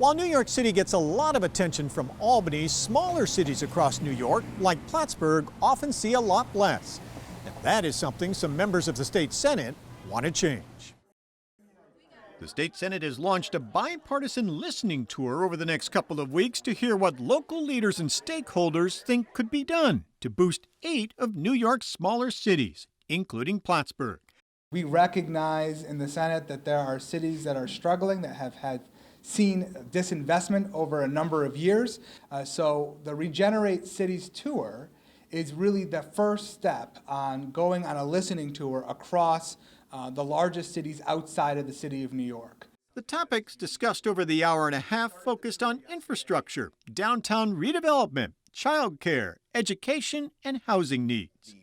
While New York City gets a lot of attention from Albany, smaller cities across New York, like Plattsburgh, often see a lot less. And that is something some members of the state Senate want to change. The state Senate has launched a bipartisan listening tour over the next couple of weeks to hear what local leaders and stakeholders think could be done to boost 8 of New York's smaller cities, including Plattsburgh. We recognize in the Senate that there are cities that are struggling, that have seen disinvestment over a number of years. So the Regenerate Cities Tour is really the first step on going on a listening tour across the largest cities outside of the city of New York. The topics discussed over the hour and a half focused on infrastructure, downtown redevelopment, childcare, education, and housing needs.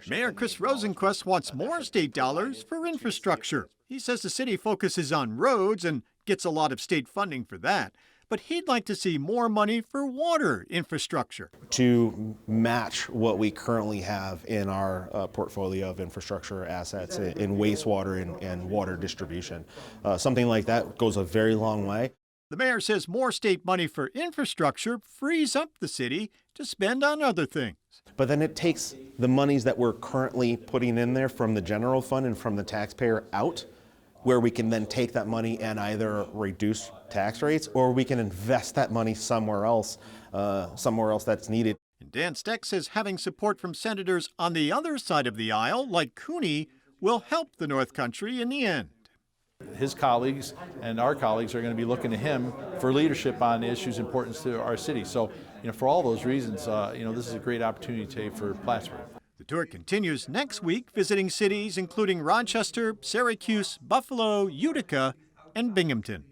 Mayor Chris Rosenquist wants more state dollars for infrastructure. He says the city focuses on roads and gets a lot of state funding for that. But he'd like to see more money for water infrastructure. To match what we currently have in our portfolio of infrastructure assets in wastewater and water distribution. Something like that goes a very long way. The mayor says more state money for infrastructure frees up the city to spend on other things. But then it takes the monies that we're currently putting in there from the general fund and from the taxpayer out, where we can then take that money and either reduce tax rates or we can invest that money somewhere else that's needed. And Dan Stec says having support from senators on the other side of the aisle, like Cooney, will help the North Country in the end. His colleagues and our colleagues are going to be looking to him for leadership on issues important to our city. So, for all those reasons, this is a great opportunity today for Plattsburgh. The tour continues next week, visiting cities including Rochester, Syracuse, Buffalo, Utica, and Binghamton.